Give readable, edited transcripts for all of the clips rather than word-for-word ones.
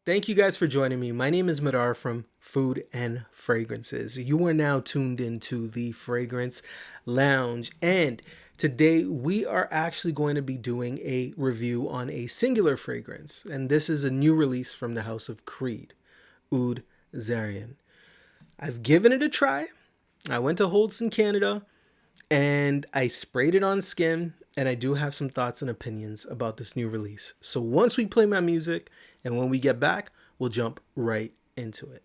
Thank you guys for joining me. My name is Madar from Food and Fragrances. You are now tuned into the Fragrance Lounge, and today we are actually going to be doing a review on a singular fragrance, and this is a new release from the house of Creed, Oud Zarian. I've given it a try. I went to Holston, Canada, and I sprayed it on skin, and I do have some thoughts and opinions about this new release. So once we play my music and when we get back, we'll jump right into it.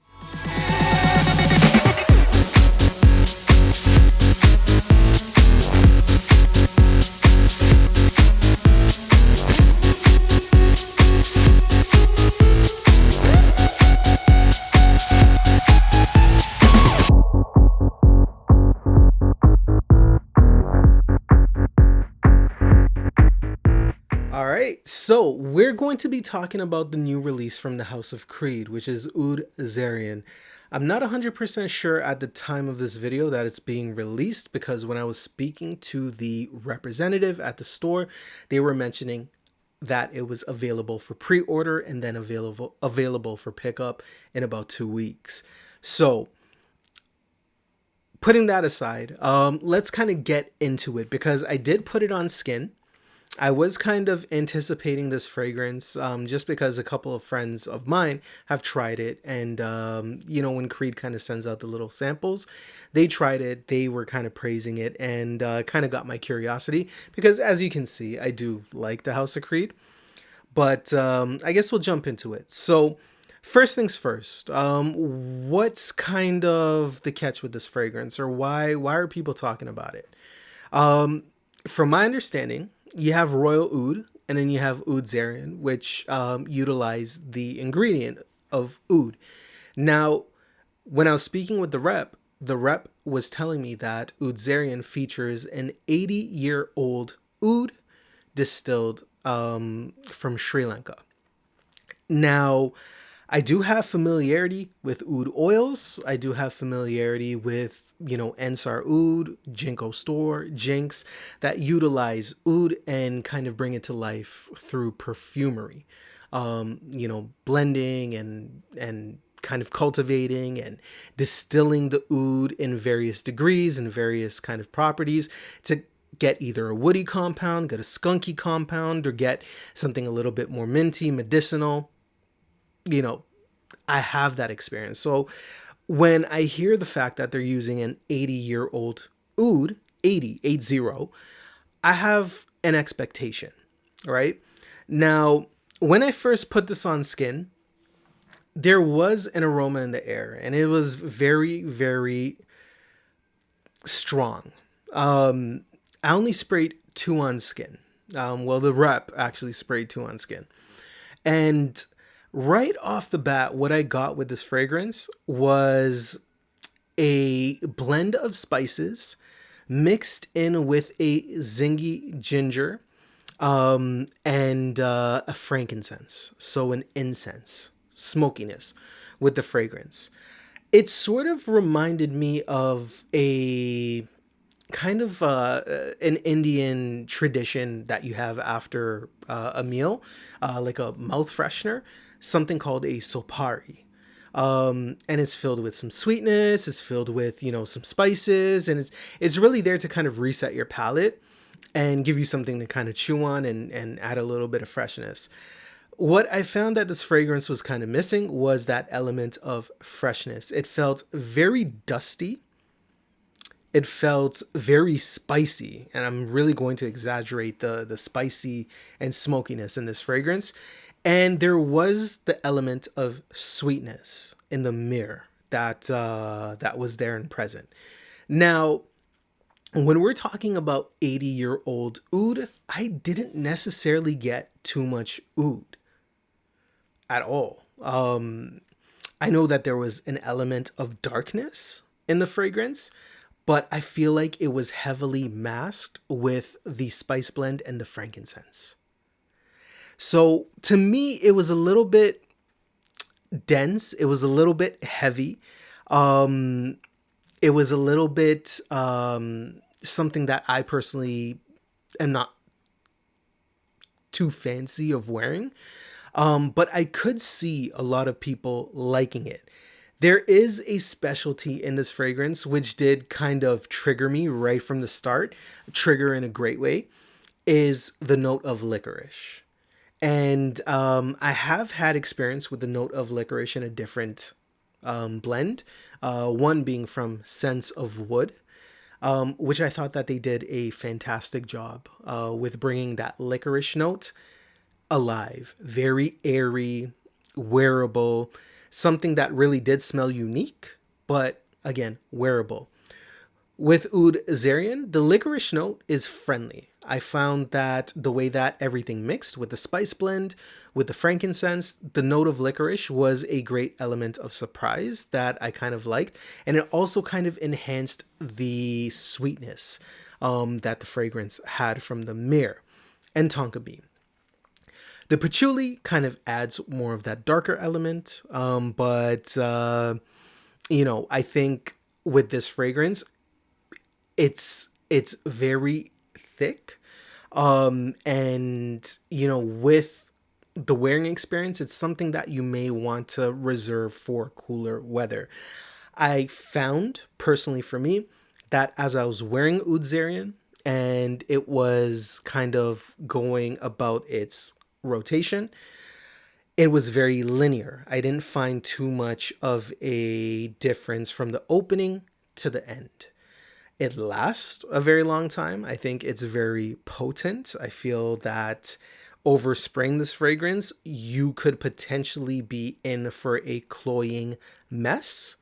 All right, so we're going to be talking about the new release from the House of Creed, which is Oud Zarian. I'm not 100% sure at the time of this video that it's being released, because when I was speaking to the representative at the store, they were mentioning that it was available for pre-order and then available for pickup in about 2 weeks. So putting that aside, let's kind of get into it, because I did put it on skin. I was kind of anticipating this fragrance just because a couple of friends of mine have tried it. And, when Creed kind of sends out the little samples, they tried it. They were kind of praising it and kind of got my curiosity because, as you can see, I do like the House of Creed. But I guess we'll jump into it. So first things first, what's kind of the catch with this fragrance, or why are people talking about it? From my understanding, you have Royal Oud, and then you have Oud Zarian, which utilize the ingredient of oud. Now, when I was speaking with the rep was telling me that Oud Zarian features an 80-year-old oud distilled from Sri Lanka. Now, I do have familiarity with oud oils. I do have familiarity with, Ensar Oud, Ginkgo Store, Jinx, that utilize oud and kind of bring it to life through perfumery. Blending and kind of cultivating and distilling the oud in various degrees and various kind of properties to get either a woody compound, get a skunky compound, or get something a little bit more minty, medicinal. I have that experience. So when I hear the fact that they're using an 80-year-old oud, 80, I have an expectation, right? Now, when I first put this on skin, there was an aroma in the air, and it was very, very strong. I only sprayed 2 on skin. The rep actually sprayed 2 on skin. And right off the bat, what I got with this fragrance was a blend of spices mixed in with a zingy ginger and a frankincense. So an incense, smokiness with the fragrance. It sort of reminded me of a kind of an Indian tradition that you have after a meal, like a mouth freshener, something called a sopari. And it's filled with some sweetness, it's filled with, some spices, and it's really there to kind of reset your palate and give you something to kind of chew on and add a little bit of freshness. What I found that this fragrance was kind of missing was that element of freshness. It felt very dusty. It felt very spicy, and I'm really going to exaggerate the spicy and smokiness in this fragrance. And there was the element of sweetness in the mirror that was there and present. Now, when we're talking about 80-year-old oud, I didn't necessarily get too much oud at all. I know that there was an element of darkness in the fragrance, but I feel like it was heavily masked with the spice blend and the frankincense. So to me, it was a little bit dense. It was a little bit heavy. It was a little bit something that I personally am not too fancy of wearing. But I could see a lot of people liking it. There is a specialty in this fragrance which did kind of trigger me right from the start, trigger in a great way, is the note of licorice. And I have had experience with the note of licorice in a different blend, one being from Scents of Wood, which I thought that they did a fantastic job with bringing that licorice note alive. Very airy, wearable, something that really did smell unique, but again, wearable. With Oud Zarian, the licorice note is friendly. I found that the way that everything mixed with the spice blend, with the frankincense, the note of licorice was a great element of surprise that I kind of liked. And it also kind of enhanced the sweetness that the fragrance had from the myrrh and tonka bean. The patchouli kind of adds more of that darker element, but I think with this fragrance, it's very thick, and with the wearing experience, it's something that you may want to reserve for cooler weather. I found personally for me that as I was wearing Oud Zarian and it was kind of going about its rotation, it was very linear. I didn't find too much of a difference from the opening to the end. It lasts a very long time. I think it's very potent. I feel that overspraying this fragrance, you could potentially be in for a cloying mess,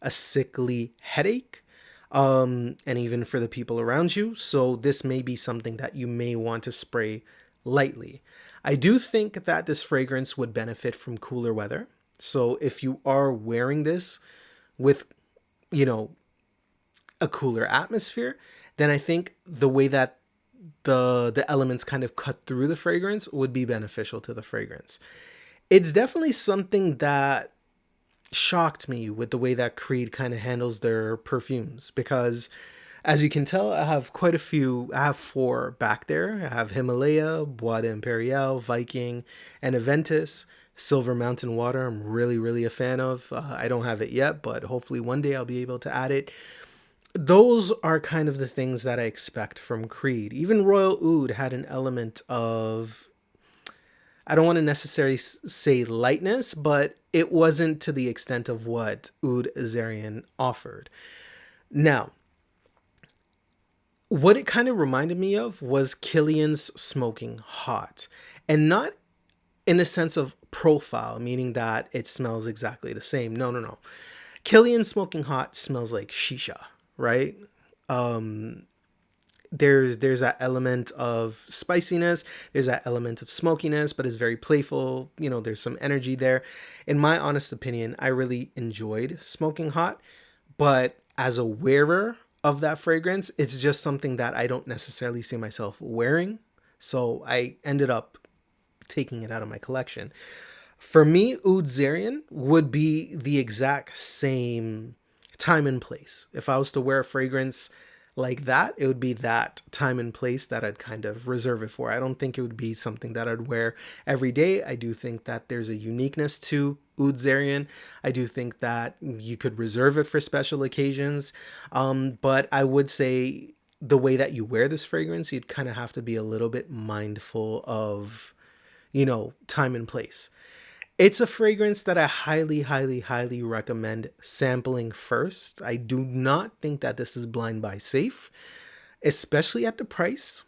a sickly headache, and even for the people around you. So this may be something that you may want to spray lightly. I do think that this fragrance would benefit from cooler weather. So if you are wearing this with, you know, a cooler atmosphere, then I think the way that the elements kind of cut through the fragrance would be beneficial to the fragrance. It's definitely something that shocked me with the way that Creed kind of handles their perfumes, because as you can tell, I have quite a few. I have four back there. I have Himalaya, Bois Impérial, Viking, and Aventus. Silver Mountain Water, I'm really, really a fan of. I don't have it yet, but hopefully one day I'll be able to add it. Those are kind of the things that I expect from Creed. Even Royal Oud had an element of, I don't want to necessarily say lightness, but it wasn't to the extent of what Oud Zarian offered. Now, what it kind of reminded me of was Killian's Smoking Hot. And not in the sense of profile, meaning that it smells exactly the same. No, no, no. Killian's Smoking Hot smells like shisha, right? There's that element of spiciness, there's that element of smokiness, but it's very playful. There's some energy there. In my honest opinion, I really enjoyed Smoking Hot, but as a wearer of that fragrance, it's just something that I don't necessarily see myself wearing. So I ended up taking it out of my collection. For me, Oud Zarian would be the exact same time and place. If I was to wear a fragrance like that, it would be that time and place that I'd kind of reserve it for. I don't think it would be something that I'd wear every day. I do think that there's a uniqueness to Oud Zarian. I do think that you could reserve it for special occasions. But I would say the way that you wear this fragrance, you'd kind of have to be a little bit mindful of, time and place. It's a fragrance that I highly, highly, highly recommend sampling first. I do not think that this is blind buy safe, especially at the price.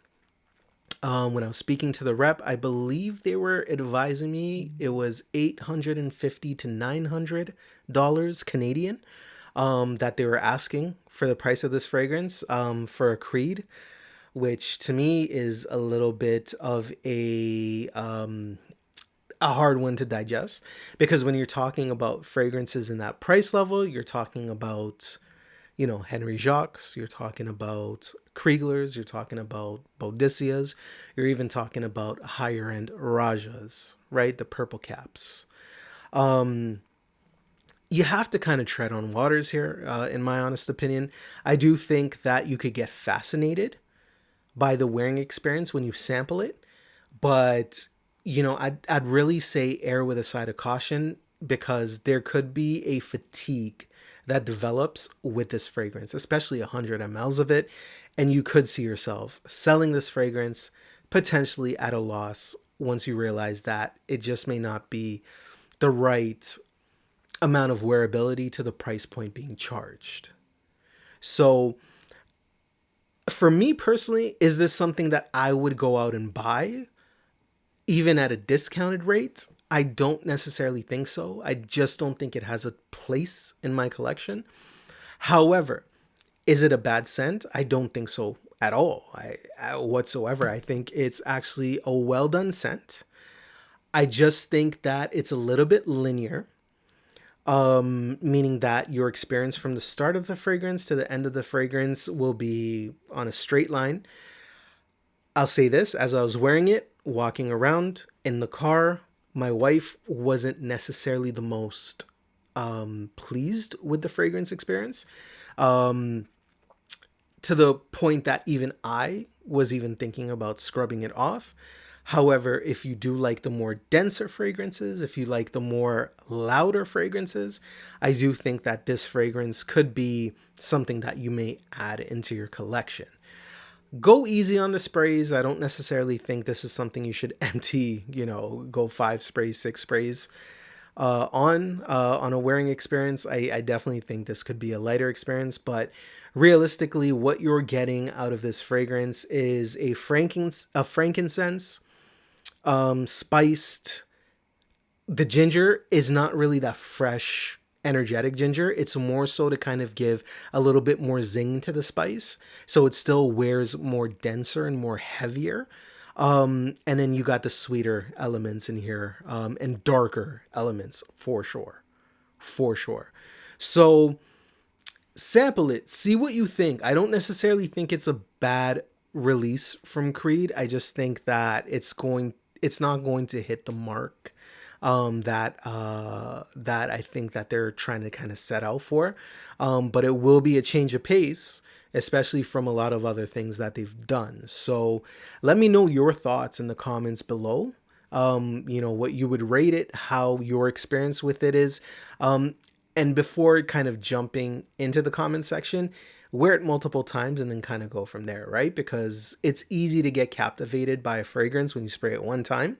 When I was speaking to the rep, I believe they were advising me it was $850 to $900 Canadian that they were asking for the price of this fragrance for a Creed, which to me is a little bit of a hard one to digest, because when you're talking about fragrances in that price level, you're talking about, Henry Jacques, you're talking about Krieglers, you're talking about Boudicias, you're even talking about higher end Rajas, right? The purple caps. You have to kind of tread on waters here, in my honest opinion. I do think that you could get fascinated by the wearing experience when you sample it, but I'd really say err with a side of caution, because there could be a fatigue that develops with this fragrance, especially 100 mLs of it. And you could see yourself selling this fragrance potentially at a loss once you realize that it just may not be the right amount of wearability to the price point being charged. So for me personally, is this something that I would go out and buy even at a discounted rate? I don't necessarily think so. I just don't think it has a place in my collection. However, is it a bad scent? I don't think so at all. Whatsoever. I think it's actually a well done scent. I just think that it's a little bit linear, meaning that your experience from the start of the fragrance to the end of the fragrance will be on a straight line. I'll say this, as I was wearing it, walking around in the car, my wife wasn't necessarily the most pleased with the fragrance experience, to the point that even I was even thinking about scrubbing it off. However, if you do like the more denser fragrances, if you like the more louder fragrances, I do think that this fragrance could be something that you may add into your collection. Go easy on the sprays. I don't necessarily think this is something you should empty, go 5 sprays, 6 sprays on a wearing experience. I definitely think this could be a lighter experience, but realistically, what you're getting out of this fragrance is a frankincense, spiced. The ginger is not really that fresh, energetic ginger. It's more so to kind of give a little bit more zing to the spice, so it still wears more denser and more heavier. And then you got the sweeter elements in here, and darker elements for sure. So sample it, see what you think. I don't necessarily think it's a bad release from Creed. I just think that it's not going to hit the mark that I think that they're trying to kind of set out for. But it will be a change of pace, especially from a lot of other things that they've done. So let me know your thoughts in the comments below. What you would rate it, how your experience with it is. And before kind of jumping into the comment section, wear it multiple times and then kind of go from there, right? Because it's easy to get captivated by a fragrance when you spray it one time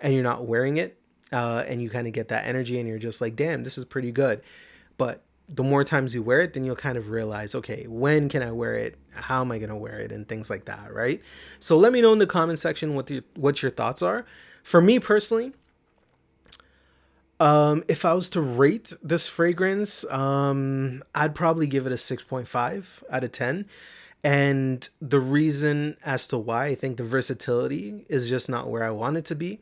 and you're not wearing it. And you kind of get that energy and you're just like, damn, this is pretty good. But the more times you wear it, then you'll kind of realize, okay, when can I wear it? How am I going to wear it? And things like that, right? So let me know in the comment section what your thoughts are. For me personally, if I was to rate this fragrance, I'd probably give it a 6.5 out of 10. And the reason as to why, I think the versatility is just not where I want it to be.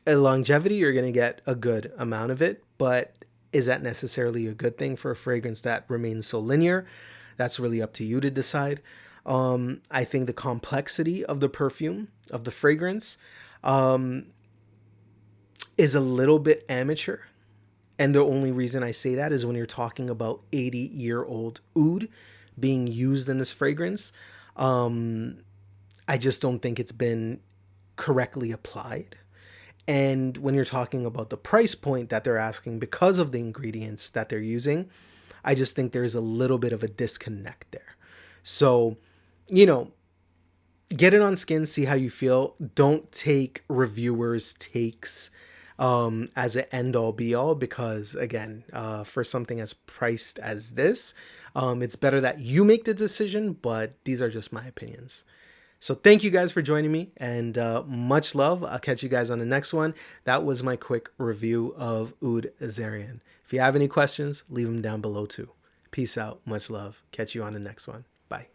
Longevity, you're going to get a good amount of it, but is that necessarily a good thing for a fragrance that remains so linear? That's really up to you to decide. I think the complexity of the perfume, of the fragrance, is a little bit amateur. And the only reason I say that is when you're talking about 80-year-old oud being used in this fragrance. I just don't think it's been correctly applied. And when you're talking about the price point that they're asking because of the ingredients that they're using, I just think there's a little bit of a disconnect there. So, get it on skin, see how you feel. Don't take reviewers' takes as an end-all be-all, because again, for something as priced as this, it's better that you make the decision, but these are just my opinions. So thank you guys for joining me, and much love. I'll catch you guys on the next one. That was my quick review of Oud Zarian. If you have any questions, leave them down below too. Peace out. Much love. Catch you on the next one. Bye.